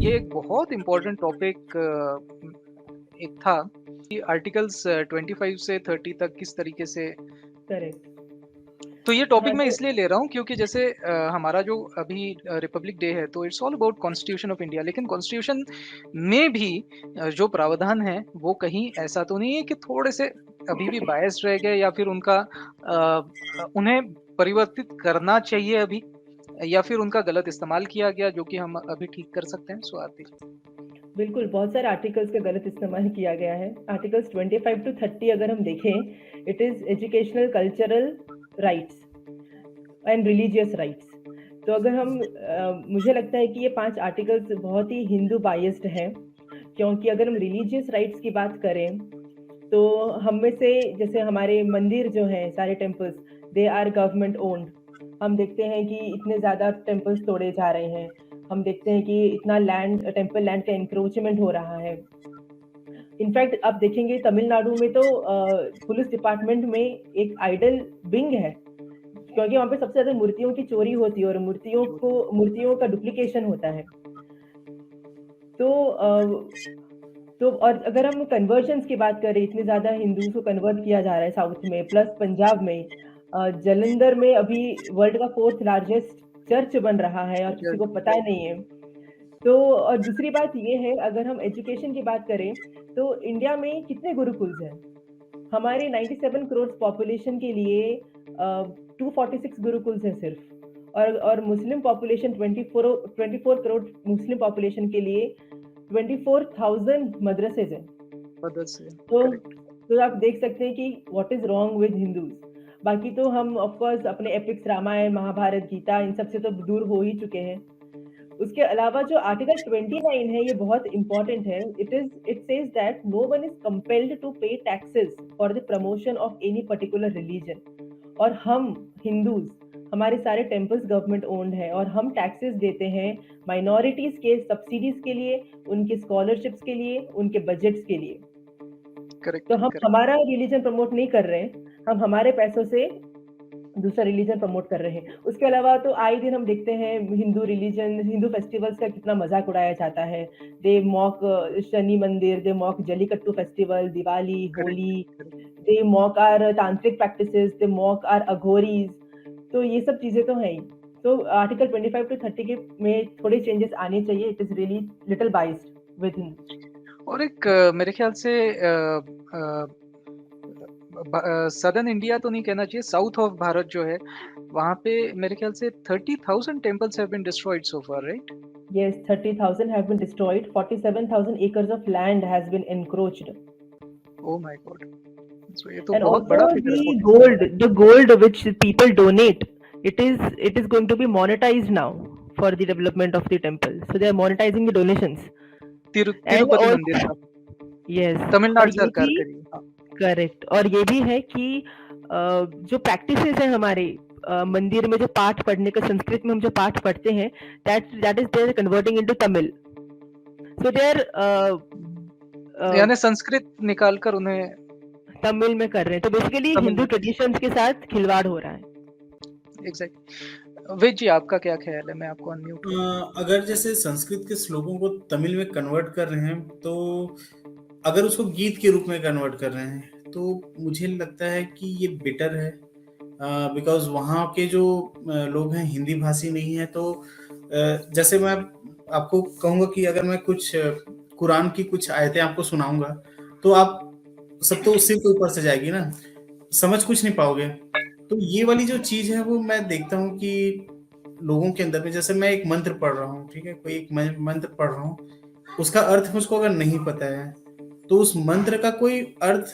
ये एक बहुत इम्पोर्टेंट टॉपिक एक था कि आर्टिकल्स 25 से 30 तक किस तरीके से। करेक्ट। तो ये टॉपिक हाँ, मैं तो इसलिए ले रहा हूँ क्योंकि जैसे हमारा जो अभी रिपब्लिक डे है तो it's all about constitution of India, लेकिन कॉन्स्टिट्यूशन में भी जो प्रावधान है वो कहीं ऐसा तो नहीं है कि थोड़े से अभी भी बायस्ड रह गए या फिर उनका उन्हें परिवर्तित करना चाहिए अभी, या फिर उनका गलत इस्तेमाल किया गया जो कि हम अभी ठीक कर सकते हैं। सो आरती। बिल्कुल बहुत सारे आर्टिकल्स का गलत इस्तेमाल किया गया है। आर्टिकल्स 25 to 30 अगर हम देखें, it is educational, cultural rights and religious rights. तो अगर हम मुझे लगता है कि ये 5 आर्टिकल्स बहुत ही हिंदू बायस्ड हैं, क्योंकि अगर हम रिलीजियस राइट्स की बात करें तो हम में से जैसे हमारे मंदिर जो हैं, सारे temples, they are government owned. हम देखते हैं कि इतने ज़्यादा टेम्पल्स तोड़े जा रहे हैं। हम देखते हैं कि इतना लैंड, टेम्पल लैंड का इंक्रोचमेंट हो रहा है। इनफैक्ट आप देखेंगे तमिलनाडु में तो पुलिस डिपार्टमेंट में एक आइडल विंग है, क्योंकि वहाँ पे सबसे ज़्यादा मूर्तियों की चोरी होती है और मूर्तियों का डुप्लीकेशन होता है। तो और अगर हम कन्वर्जन्स की बात करें, इतने ज़्यादा हिंदूज को कन्वर्ट किया जा रहा है साउथ में, प्लस पंजाब में, जलंधर में अभी वर्ल्ड का 4th लार्जेस्ट चर्च बन रहा है और किसी को पता ही नहीं है। तो और दूसरी बात ये है, अगर हम एजुकेशन की बात करें तो इंडिया में कितने गुरुकुल्स हैं? हमारे 97 करोड़ पॉपुलेशन के लिए 246 गुरुकुल्स हैं सिर्फ, और Muslim population 24 crore Muslim population के लिए 24,000 मदरसेज हैं। तो तो आप देख सकते हैं कि what is wrong with Hindus. बाकी तो हम ऑफ कोर्स अपने एपिक्स, रामायण, महाभारत, गीता, इन सब से तो दूर हो ही चुके हैं। उसके अलावा जो आर्टिकल 29 है, ये बहुत इंपॉर्टेंट है। It says that no one is compelled to pay taxes for the promotion of any particular religion. और हम हिंदूज, हमारे सारे टेम्पल्स गवर्नमेंट ओन्ड है और हम टैक्सेस देते हैं माइनॉरिटीज के सब्सिडीज के लिए, उनके स्कॉलरशिप्स के लिए, उनके बजट्स के लिए। करेक्ट। तो हम हमारा रिलीजन प्रमोट नहीं कर रहे हैं, हम हमारे पैसों से दूसरा रिलीजन प्रमोट कर रहे हैं। उसके अलावा तो आए दिन हम देखते हैं हिंदू फेस्टिवल्स का कितना मजाक उड़ाया जाता है। दे mock Shani Mandir, they mock Jallikattu festival, Diwali, Holi, they mock our tantric practices, they mock our Aghoris. तो ये सब चीजें तो हैं ही। तो आर्टिकल 25 to 30 के में थोड़े चेंजेस आने चाहिए। It is really little biased with Hindu. और एक मेरे ख्याल से सदर्न इंडिया तो नहीं कहना चाहिए, साउथ ऑफ भारत जो है वहाँ पे मेरे ख्याल से 30,000 temples have been destroyed so far, right? Yes, 30,000 have been destroyed. 47,000 acres of land has been encroached. Oh my God. So ये तो And बहुत also बड़ा फिगर है, the gold which people donate, it is going to be monetized now for the development of the temple. So they are monetizing the donations. Tirupati मंदिर का Yes. Tamil Nadu सरकार करी। Correct. और ये भी है कि जो प्रैक्टिसेस है हमारे मंदिर में, जो पाठ पढ़ने का, संस्कृत में हम जो पाठ पढ़ते हैं, that is they're converting into Tamil. So they are यानी संस्कृत निकालकर उन्हें तमिल में कर रहे हैं। तो बेसिकली हिंदू ट्रेडिशंस के साथ खिलवाड़ हो रहा है। एग्जैक्टली। विज जी, आपका क्या ख्याल है? मैं आपको अनम्यूट अगर जैसे संस्कृत के श्लोकों को तमिल में कन्वर्ट कर रहे हैं, तो अगर उसको गीत के रूप में कन्वर्ट कर रहे हैं तो मुझे लगता है कि ये बेटर है, बिकॉज वहाँ के जो लोग हैं हिंदी भाषी नहीं है। तो जैसे मैं आपको कहूँगा कि अगर मैं कुछ कुरान की कुछ आयतें आपको सुनाऊंगा तो आप सब तो सिर के ऊपर से जाएगी ना, समझ कुछ नहीं पाओगे। तो ये वाली जो चीज है वो मैं देखता हूँ कि लोगों के अंदर में, जैसे मैं एक मंत्र पढ़ रहा हूँ, ठीक है, कोई एक मंत्र पढ़ रहा हूँ, उसका अर्थ मुझको अगर नहीं पता है तो उस मंत्र का कोई अर्थ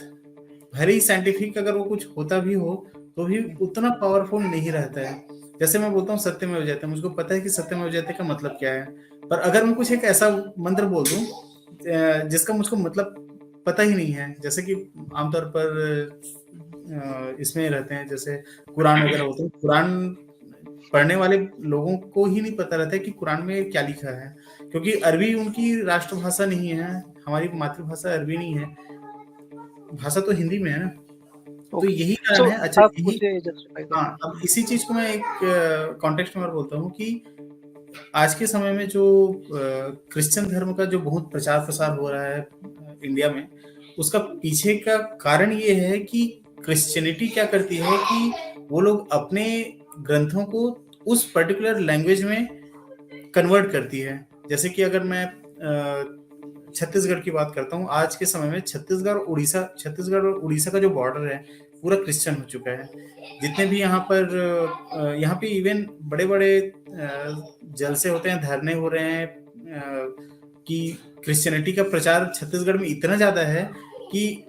भले ही साइंटिफिक अगर वो कुछ होता भी हो तो भी उतना पावरफुल नहीं रहता है। जैसे मैं बोलता हूँ सत्यमेव जयते, मुझको पता है कि सत्यमेव जयते का मतलब क्या है, पर अगर मैं कुछ एक ऐसा मंत्र बोल दूं जिसका मुझको मतलब पता ही नहीं है, जैसे कि आमतौर पर इसमें रहते हैं, जैसे कुरान वगैरह होते हैं, कुरान पढ़ने वाले लोगों को ही नहीं पता रहता है कि कुरान में क्या लिखा है, क्योंकि अरबी उनकी राष्ट्रभाषा नहीं है, हमारी मातृभाषा अरबी नहीं है, भाषा तो हिंदी में है ना। तो यही कारण है। अच्छा, यही, हाँ, अब इसी चीज को मैं एक कॉन्टेक्स्ट में और बोलता हूँ कि आज के समय में जो क्रिश्चियन धर्म का जो बहुत प्रचार प्रसार हो रहा है इंडिया में, उसका पीछे का कारण ये है कि क्रिश्चियनिटी क्या करती है कि वो लोग अपने ग्रंथों को उस पर्टिकुलर लैंग्वेज में कन्वर्ट करती है। जैसे कि अगर मैं छत्तीसगढ़ की बात करता हूँ, आज के समय में छत्तीसगढ़ और उड़ीसा का जो बॉर्डर है पूरा क्रिश्चियन हो चुका है। जितने भी यहाँ पे इवन बड़े बड़े जलसे होते हैं, धरने हो रहे हैं कि क्रिश्चियनिटी का प्रचार छत्तीसगढ़ में इतना ज्यादा है कि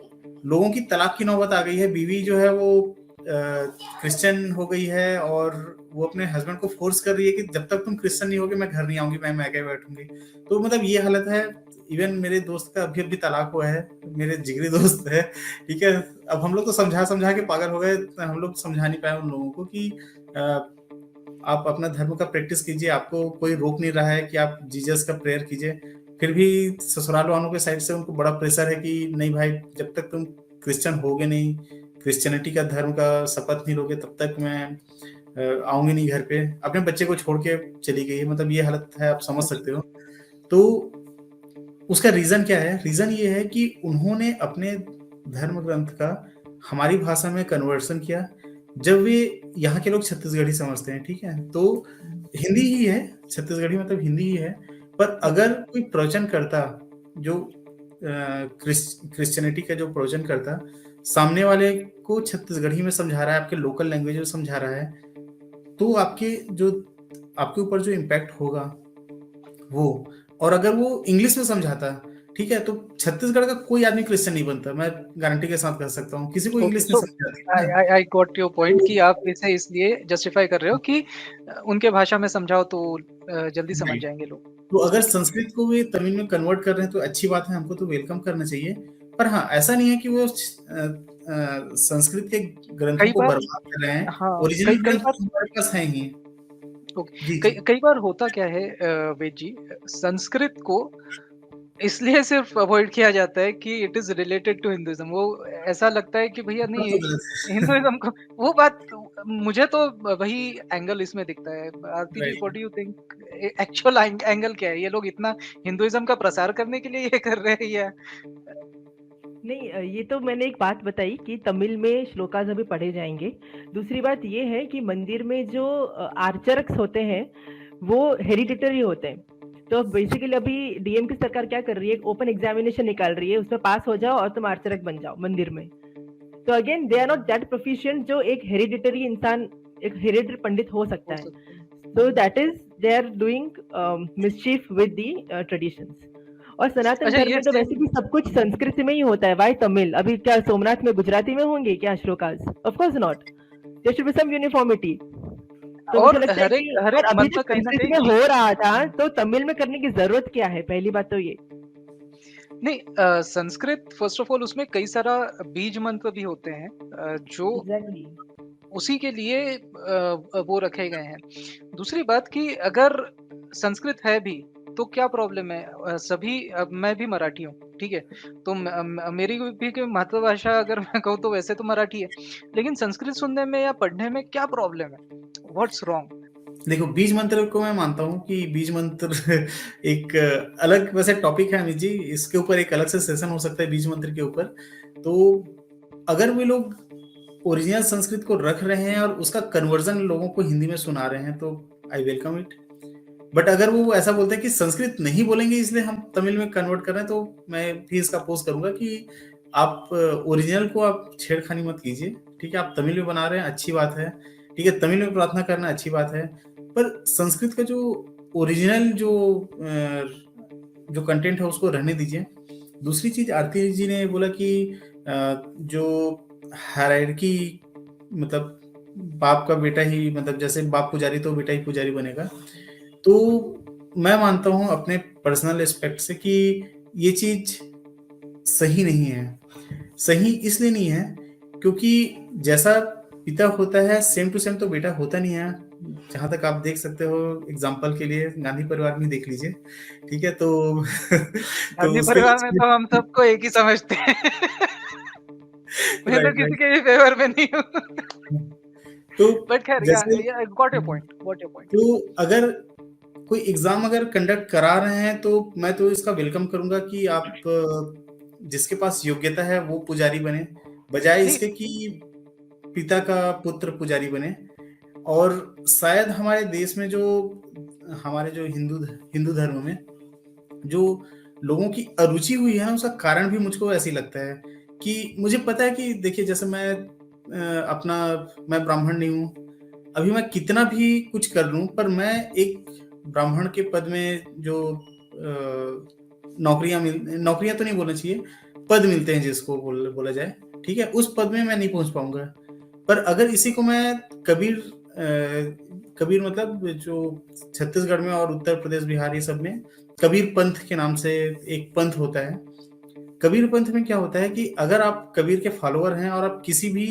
लोगों की तलाक की नौबत आ गई है। बीवी जो है वो क्रिश्चियन हो गई है और वो अपने हस्बैंड को फोर्स कर रही है कि जब तक तुम क्रिश्चियन नहीं होगे मैं घर नहीं आऊंगी, मैं मैके बैठूंगी। तो मतलब ये हालत है। इवन मेरे दोस्त का अभी तलाक हुआ है, मेरे जिगरी दोस्त है, ठीक है। अब हम लोग तो समझा के पागल हो गए, हम लोग समझा नहीं पाए उन लोगों को कि आप अपना धर्म का प्रैक्टिस कीजिए, आपको कोई रोक नहीं रहा है कि आप जीसस का प्रेयर कीजिए। फिर भी ससुराल वालों के साइड से उनको बड़ा प्रेशर है कि नहीं भाई, जब तक तुम क्रिश्चियन होगे नहीं, क्रिश्चियनिटी का धर्म का शपथ नहीं लोगे, तब तक मैं आऊंगी नहीं घर पे। अपने बच्चे को छोड़ के चली गई है। मतलब ये हालत है, आप समझ सकते हो। तो उसका रीजन क्या है? रीजन ये है कि उन्होंने अपने धर्म ग्रंथ का हमारी भाषा में कन्वर्सन किया। जब वे यहाँ के लोग छत्तीसगढ़ी समझते हैं, ठीक है, तो हिंदी ही है, छत्तीसगढ़ी मतलब हिंदी ही है। पर अगर कोई प्रवचन करता जो क्रिश्चियनिटी का जो प्रवचन करता, सामने वाले को छत्तीसगढ़ी में समझा रहा है, आपके लोकल लैंग्वेज में समझा रहा है, तो आपके ऊपर जो इम्पैक्ट होगा वो, और अगर वो इंग्लिश में समझाता, ठीक है, तो छत्तीसगढ़ का कोई आदमी क्रिश्चियन नहीं बनता। मैं गारंटी के साथ कह सकता हूँ, किसी को इंग्लिश नहीं समझ आती। आई गॉट योर पॉइंट कि आप इसे इसलिए जस्टिफाई कर रहे हो कि उनके भाषा में समझाओ तो जल्दी समझ जाएंगे लोग। तो अगर संस्कृत को वे तमिल में कन्वर्ट कर रहे हैं तो अच्छी बात है, हमको तो वेलकम करना चाहिए। पर हाँ, ऐसा नहीं है कि वो संस्कृत के ग्रंथों को बर्बाद कर रहे हैं। हाँ, ओरिजिनल ग्रंथ हमारे पास है ही। कई बार होता क्या है वेद जी, संस्कृत को इसलिए सिर्फ अवॉइड किया जाता है कि it is related to Hinduism. वो ऐसा लगता है कि भैया नहीं, हिंदुइज्म को वो बात, मुझे तो वही एंगल इसमें दिखता है। Aarti ji, what do you think actual angle क्या है? ये लोग इतना हिंदुइज्म का प्रसार करने के लिए ये कर रहे हैं या नहीं? ये तो मैंने एक बात बताई कि तमिल में श्लोकास अभी पढ़े जाएंगे। दूसरी बात ये है कि मंदिर में जो आर्चरक्स होते हैं वो हेरिडिटरी होते हैं। तो बेसिकली अभी डीएम की सरकार क्या कर रही है, ओपन एग्जामिनेशन निकाल रही है, उसमें पास हो जाओ और तुम आर्चरक बन जाओ मंदिर में। तो again they are not that proficient जो एक हेरिडिटरी इंसान, एक हेरिडिटरी पंडित हो सकता है। So that is they are doing mischief with the traditions. और सनातन धर्म में तो वैसे भी सब कुछ संस्कृत में ही होता है। वाई तमिल? अभी क्या सोमनाथ में गुजराती में होंगे क्या shlokas? Of course not. There should be some uniformity. तो मुझे लगता है कि और अभी जो संस्कृत में हो रहा था तो तमिल में करने की जरूरत क्या है? पहली बात तो ये नहीं, संस्कृत फर्स्ट ऑफ ऑल उसमें कई सारा बीज मंत्र भी होते हैं जो exactly. उसी के लिए वो रखे गए हैं। दूसरी बात कि अगर संस्कृत है भी तो क्या प्रॉब्लम है? सभी, मैं भी मराठी हूँ, ठीक है, तो मेरी भी मातृभाषा अगर मैं कहूँ तो वैसे तो मराठी है, लेकिन संस्कृत सुनने में या पढ़ने में क्या प्रॉब्लम है? What's wrong? देखो, बीज मंत्र को मैं मानता हूँ कि बीज मंत्र एक अलग वैसे टॉपिक है अमित जी, इसके ऊपर एक अलग से सेशन हो सकता है बीज मंत्र के ऊपर। तो अगर वे लोग ओरिजिनल संस्कृत को रख रहे हैं और उसका कन्वर्जन लोगों को हिंदी में सुना रहे हैं तो आई वेलकम इट। बट अगर वो ऐसा बोलते हैं कि संस्कृत नहीं बोलेंगे इसलिए हम तमिल में कन्वर्ट कर रहे हैं, तो मैं भी इसका अपोज करूंगा कि आप ओरिजिनल को आप छेड़खानी मत कीजिए। ठीक है, आप तमिल में बना रहे हैं, अच्छी बात है, ठीक है, तमिल में प्रार्थना करना अच्छी बात है, पर संस्कृत का जो ओरिजिनल जो कंटेंट है उसको रहने दीजिए। दूसरी चीज, आरती जी ने बोला कि जो हायरार्की, मतलब बाप का बेटा ही, मतलब जैसे बाप पुजारी तो बेटा ही पुजारी बनेगा। तो मैं मानता हूं अपने पर्सनल एस्पेक्ट से कि ये चीज सही नहीं है। सही इसलिए नहीं है क्योंकि जैसा पिता होता है सेम टू सेम तो बेटा होता नहीं है। जहां तक आप देख सकते हो, एग्जाम्पल के लिए गांधी परिवार में देख लीजिए, ठीक है, तो गांधी परिवार में तो हम सबको एक ही समझते हैं। मैं तो किसी के भी फेवर में नहीं हूँ। तो बट खैर, गॉट योर पॉइंट। तो अगर कोई एग्जाम अगर कंडक्ट करा रहे हैं तो मैं तो इसका वेलकम करूंगा कि आप जिसके पास योग्यता है वो पुजारी बने, बजाय नहीं इसके कि पिता का पुत्र पुजारी बने। और शायद हमारे देश में जो हमारे जो हिंदू धर्म में जो लोगों की अरुचि हुई है ना, उसका कारण भी मुझको ऐसे ही लगता है कि मुझे पता है कि देखिए जैसे मैं ब्राह्मण नहीं हूँ, अभी मैं कितना भी कुछ कर लूं पर मैं एक ब्राह्मण के पद में जो नौकरियां तो नहीं बोलना चाहिए, पद मिलते हैं जिसको बोला जाए, ठीक है, उस पद में मैं नहीं पहुंच पाऊंगा। पर अगर इसी को मैं कबीर मतलब जो छत्तीसगढ़ में और उत्तर प्रदेश बिहार ये सब में कबीर पंथ के नाम से एक पंथ होता है। कबीर पंथ में क्या होता है कि अगर आप कबीर के फॉलोअर हैं और आप किसी भी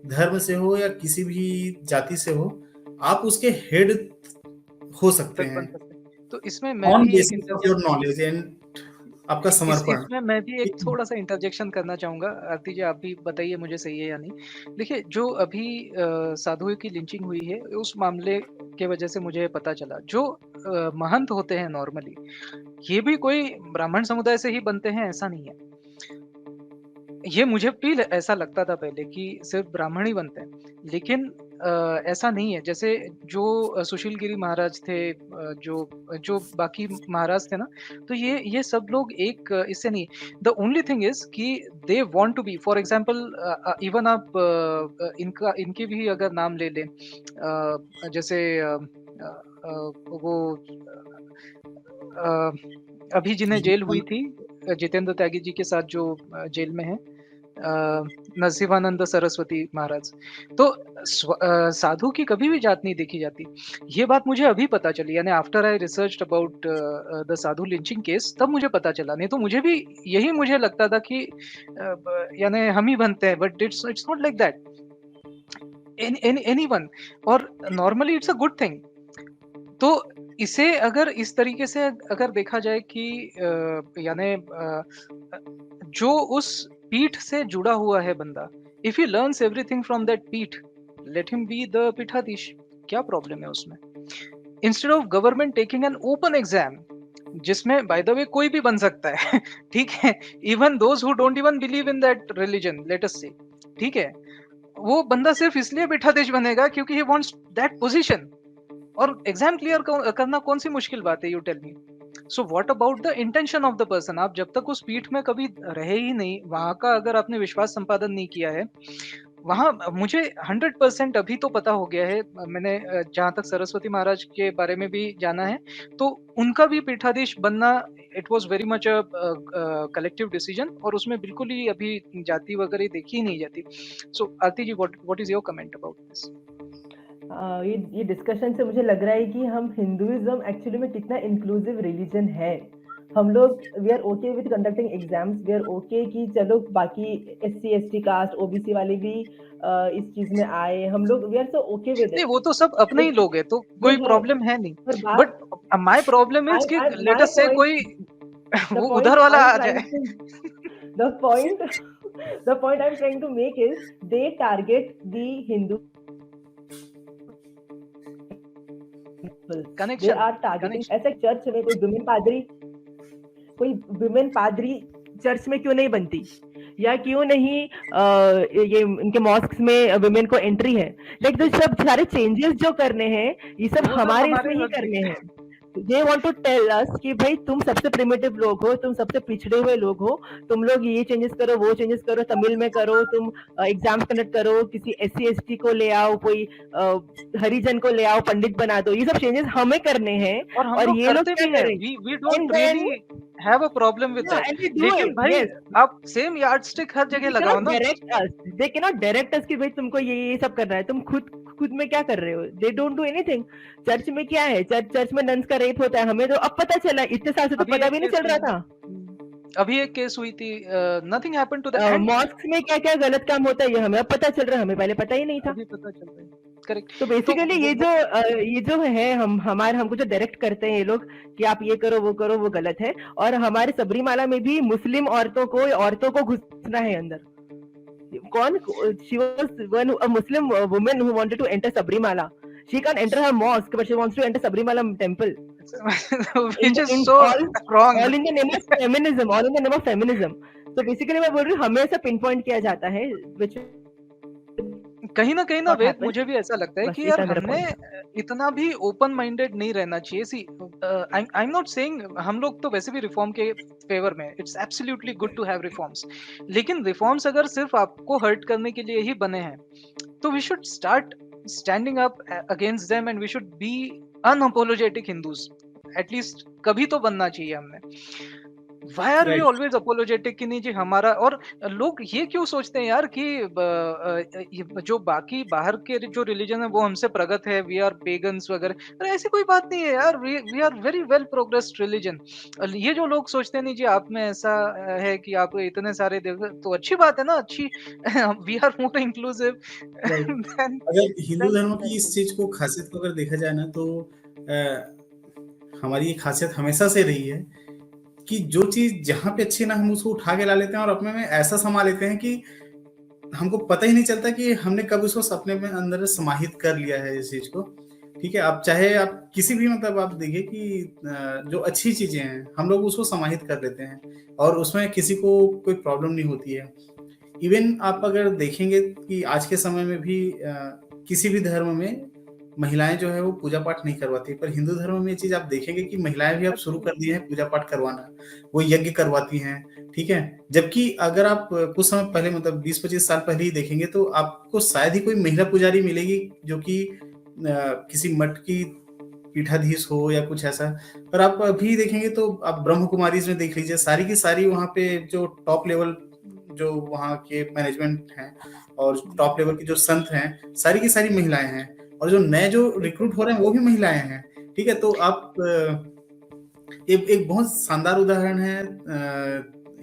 धर्म से हो या किसी भी जाति से हो, आप उसके हेड हो सकते तक बन हैं सकते हैं। तो इसमें मैं ऑन भी एक basis of your knowledge and आपका समर्पण। इसमें मैं भी एक थोड़ा-सा इंटरजेक्शन करना चाहूँगा। आरती जी, आप भी बताइए मुझे सही है या नहीं। देखिए, जो अभी साधुओं की लिंचिंग हुई है, उस मामले के वजह से मुझे पता चला, जो महंत होते हैं नॉर्मली, ये भी कोई ब्राह्मण समुदाय से ही बनते हैं, ऐसा नहीं है। ये मुझे भी ऐसा लगता था पहले कि सिर्फ ब्राह्मण ही बनते हैं, लेकिन ऐसा नहीं है। जैसे जो सुशील गिरी महाराज थे, जो जो बाकी महाराज थे ना, तो ये सब लोग एक इससे नहीं। द ओनली थिंग इज कि they want to be, for example, even आप इनके भी अगर नाम ले लें, जैसे वो अ, अभी जिन्हें जेल हुई थी, जितेंद्र त्यागी जी के साथ जो जेल में है, नरसिंहानंद सरस्वती महाराज। तो साधु की कभी भी जात नहीं देखी जाती। ये बात मुझे अभी पता चली, यानी after I researched about the Sadhu lynching case, तब मुझे पता चला। नहीं तो मुझे भी यही मुझे लगता था कि यानी हम ही बनते हैं, but it's it's not like that. Anyone, और normally it's a good thing. तो इसे अगर इस तरीके से अगर देखा जाए कि यानी जो उस पीठ से जुड़ा हुआ है बंदा, if he learns everything from that पीठ, लेट हिम बी द पीठाधीश। क्या प्रॉब्लम है उसमें? Instead of government taking an open exam, जिसमें बाय द वे कोई भी बन सकता है ठीक है, even those who don't even believe in that religion, let us से, ठीक है, वो बंदा सिर्फ इसलिए पीठाधीश बनेगा क्योंकि ही वांट्स दैट पोजीशन। और एग्जाम क्लियर करना कौन सी मुश्किल बात है, you tell me. So what about the intention of the person? आप जब तक उस पीठ में कभी रहे ही नहीं, वहां का अगर आपने विश्वास संपादन नहीं किया है, वहां मुझे 100% अभी तो पता हो गया है। मैंने जहां तक सरस्वती महाराज के बारे में भी जाना है, तो उनका भी पीठाधीश बनना, it was very much a collective decision, और उसमें बिल्कुल ही अभी जाति वगैरह देखी ही नहीं जाती। So Aarti ji, what is your comment about this? ये डिस्कशन से मुझे लग रहा है कि हम हिंदुइज्म एक्चुअली में कितना इंक्लूसिव रिलीजन है। हम लोग we are okay with conducting exams, we are okay कि चलो बाकी SC ST कास्ट OBC वाले भी इस चीज में आए, हम लोग we are so okay with नहीं, इट। वो तो सब अपने ही लोग हैं, तो ये कोई है, प्रॉब्लम है नहीं। पर बट बात माय प्रॉब्लम इज कि लेट माय अस से कोई द वो पॉइंट उधर वाला आई एम आ ट्राइंग जाए। To the point the point I am trying to make is they target the Hindu, they connection, are targeting. Connection. ऐसे चर्च में कोई विमेन पादरी चर्च में क्यों नहीं बनती, या क्यों नहीं ये इनके मॉस्क में विमेन को एंट्री है? लाइक तो सब सारे चेंजेस जो करने हैं, ये सब वो सब हमारे हमारे इसमें ही हक करने भी। हैं। They want to tell us कि भाई तुम सबसे प्रिमिटिव लोग हो, तुम सबसे पिछड़े हुए लोग हो, तुम लोग ये चेंजेस करो, वो चेंजेस करो, तमिल में करो, तुम एग्जाम कंडक्ट करो, किसी SC ST को ले आओ, कोई हरिजन को ले आओ, पंडित बना दो। ये सब चेंजेस हमें करने हैं, और हम और लोग ये लोग करते क्या भी हैं, करें? We and don't then really have a problem with that. And we do लेकिन इट, भाई, यस। आप सेम यार्डस्टिक हर जगह They लगाओ cannot ना। direct us. They cannot direct us कि भाई तुमको ये सब करना है। तुम खुद में क्या कर रहे हो? They don't do anything. Church में क्या है? चर्च में नन्स का रेप होता है, हमें तो अब पता चला, इतने साल से तो अभी पता एक भी नहीं केस चल हुई, रहा था। अभी एक केस हुई थी, nothing happened to the end. Mosque में क्या क्या गलत काम होता है, ये हमें अब पता चल रहा है, हमें पहले पता ही नहीं था। अभी पता चल रहा है, करेक्ट। तो बेसिकली ये जो है, हमको जो डायरेक्ट करते हैं ये लोग कि आप ये करो वो करो, वो गलत है। और हमारे सबरीमाला में भी मुस्लिम औरतों को घुसना है अंदर। कौन? She was a Muslim woman who wanted to enter Sabrimala. She can't enter her mosque, but she wants to enter Sabrimala temple. In which is in so all wrong. All in the name of feminism, all in the name of feminism. तो basically मैं बोल रही हूँ हमें ऐसा pin point किया जाता है, व्हिच कहीं न कहीं ना नॉट वेद, हैपन। मुझे भी ऐसा लगता है बस कि यार इतना है मेरा हमने पॉइंट। इतना भी ओपन माइंडेड नहीं रहना चाहिए। See I am not saying, हम लोग तो वैसे भी रिफॉर्म के फेवर में, it's absolutely good to have reforms. लेकिन रिफॉर्म्स अगर सिर्फ आपको हर्ट करने के लिए ही बने हैं, तो we should start standing up against them and we should be unapologetic Hindus. At least कभी तो बनना चाहिए हमने। Why are we right. Always apologetic कि नहीं जी हमारा। और लोग ये क्यों सोचते हैं यार कि ये जो बाकी बाहर के जो रिलीजन है वो हमसे प्रगत है, वी आर पेगन्स वगैरह। अरे ऐसी कोई बात नहीं है यार, we are very well progressed religion. ये जो लोग सोचते हैं नहीं जी आप में ऐसा है कि आप इतने सारे देव, तो अच्छी बात है ना, अच्छी we are more inclusive right. देन अगर हिंदू धर्म की इस देन चीज को, खासियत को अगर देखा जाए ना, तो हमारी ये खासियत हमेशा से रही है कि जो चीज जहाँ पे अच्छी ना, हम उसको उठा के ला लेते हैं और अपने में ऐसा समा लेते हैं कि हमको पता ही नहीं चलता कि हमने कब उसको अपने में अंदर समाहित कर लिया है इस चीज को। ठीक है, आप चाहे आप किसी भी, मतलब आप देखिए कि जो अच्छी चीजें हैं हम लोग उसको समाहित कर लेते हैं और उसमें किसी को कोई प्रॉब्लम नहीं होती है। इवन आप अगर देखेंगे कि आज के समय में भी किसी भी धर्म में महिलाएं जो है वो पूजा पाठ नहीं करवाती, पर हिंदू धर्म में ये चीज आप देखेंगे कि महिलाएं भी अब शुरू कर दी हैं पूजा पाठ करवाना, वो यज्ञ करवाती हैं। ठीक है, जबकि अगर आप कुछ समय पहले, मतलब 20-25 साल पहले ही देखेंगे तो आपको शायद ही कोई महिला पुजारी मिलेगी जो कि किसी मठ की पीठाधीश हो या कुछ ऐसा। पर आप अभी देखेंगे तो आप ब्रह्म कुमारीज में देख लीजिए, सारी की सारी वहाँ पे जो टॉप लेवल, जो वहाँ के मैनेजमेंट हैं और टॉप लेवल के जो संत हैं, सारी की सारी महिलाएं हैं। और जो नए जो रिक्रूट हो रहे हैं वो भी महिलाएं हैं। ठीक है, तो आप एक बहुत शानदार उदाहरण है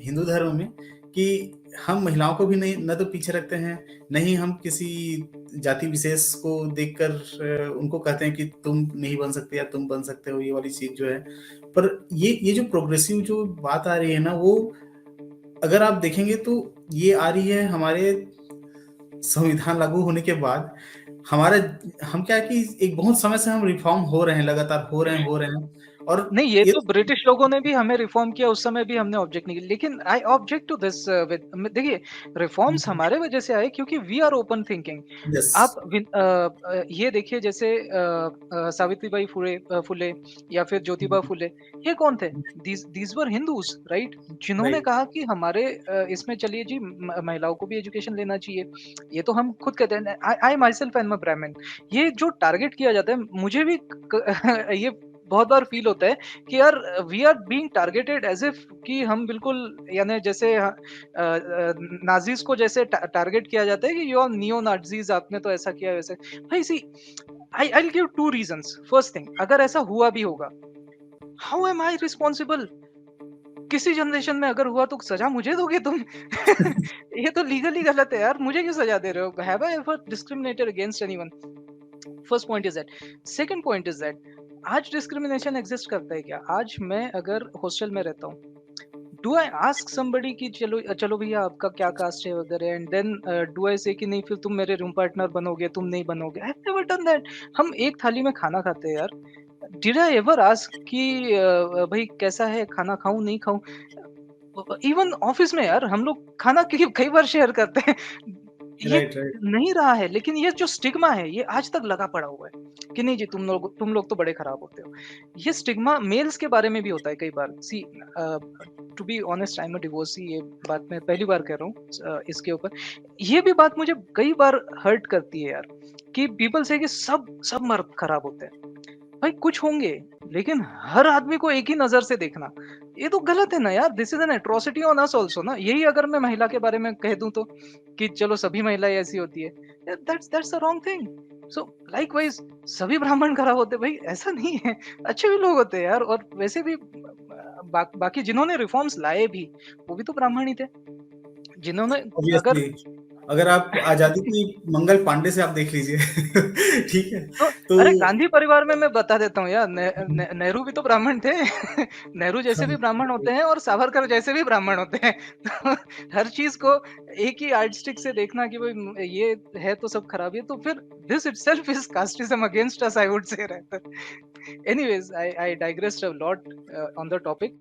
हिंदू धर्म में कि हम महिलाओं को भी नहीं, न तो पीछे रखते हैं, नहीं हम किसी जाति विशेष को देखकर उनको कहते हैं कि तुम नहीं बन सकते या तुम बन सकते हो, ये वाली चीज जो है। पर ये जो प्रोग्रेसिव जो बात आ रही है ना, वो अगर आप देखेंगे तो ये आ रही है हमारे संविधान लागू होने के बाद। हमारा, हम क्या है कि एक बहुत समय से हम रिफॉर्म हो रहे हैं, लगातार हो रहे हैं और नहीं, ये ये तो ब्रिटिश लोगों ने भी हमें रिफॉर्म किया, उस समय भी हमने ऑब्जेक्ट नहीं किया। लेकिन आई ऑब्जेक्ट टू दिस देखिए, रिफॉर्म्स हमारे वजह से आए क्योंकि we are open thinking. Yes. आप ये देखिए जैसे सावित्रीबाई फुले या फिर ज्योतिबा फुले, ये कौन थे? These were Hindus, right? जिन्होंने राइट। कहा कि हमारे इसमें चलिए जी महिलाओं को भी एजुकेशन लेना चाहिए। ये तो हम खुद कहते हैं, आई माई सेल्फ एम अ ब्राह्मण। ये जो टारगेट किया जाता है, मुझे भी ये बहुत बार फील होता है कि यार we are being targeted as if कि हम बिल्कुल, यानी जैसे नाजीज को जैसे टारगेट किया जाता है कि यू आर नियो नाजीज, आपने तो ऐसा किया वैसे। भाई see, I will give two reasons. First thing, अगर ऐसा हुआ भी होगा, हाउ एम आई रिस्पॉन्सिबल? किसी जनरेशन में अगर हुआ तो सजा मुझे दोगे तुम? ये तो लीगली गलत है यार, मुझे क्यों सजा दे रहे हो? Have I ever discriminated against anyone? First point is that. Second point is that, आज डिस्क्रिमिनेशन एग्जिस्ट करता है क्या? आज मैं अगर हॉस्टल में रहता हूँ, डू आई आस्क समबडी कि चलो चलो भैया आपका क्या कास्ट है वगैरह, एंड देन डू आई से कि नहीं फिर तुम मेरे रूम पार्टनर बनोगे, तुम नहीं बनोगे? I have never done that. हम एक थाली में खाना खाते हैं यार। डिड आई एवर आस्क कि भाई कैसा है, खाना खाऊं नहीं खाऊं? इवन ऑफिस में यार हम लोग खाना कई बार शेयर करते हैं। ये राइट। राइट। नहीं रहा है, लेकिन ये जो स्टिग्मा है ये आज तक लगा पड़ा हुआ है कि नहीं जी तुम लोग तो बड़े खराब होते हो। ये स्टिग्मा मेल्स के बारे में भी होता है कई बार। See, to be honest, I am a divorcee. ये बात मैं पहली बार कह रहा हूँ इसके ऊपर। ये भी बात मुझे कई बार हर्ट करती है यार, कि पीपल से कि सब मर्द खराब होते हैं। भाई कुछ होंगे, लेकिन हर आदमी को एक ही नजर से देखना, ये तो गलत है ना यार। This is an atrocity on us also ना। यही अगर मैं महिला के बारे में कह दूं तो, कि चलो सभी महिलाएं ऐसी होती है, that's the wrong thing. So likewise सभी ब्राह्मण खराब होते? भाई ऐसा नहीं है, अच्छे भी लोग होते हैं यार। और वैसे भी बाकी जिन्होंने रिफॉर्म्स लाए भी, वो भी तो ब्राह्मण ही थे। जिन्होंने, अगर ऑब्वियसली। अगर आप आजादी की मंगल पांडे से आप देख लीजिए ठीक है तो तो अरे गांधी परिवार में मैं बता देता हूँ यार, नेहरू भी तो ब्राह्मण थे नेहरू जैसे हाँ, भी ब्राह्मण होते हैं और सावरकर जैसे भी ब्राह्मण होते हैं तो हर चीज को एक ही यार्डस्टिक से देखना कि भाई ये है तो सब खराब है, तो फिर this itself is casteism against us, I would say. रहता anyways, I digressed a lot on the topic.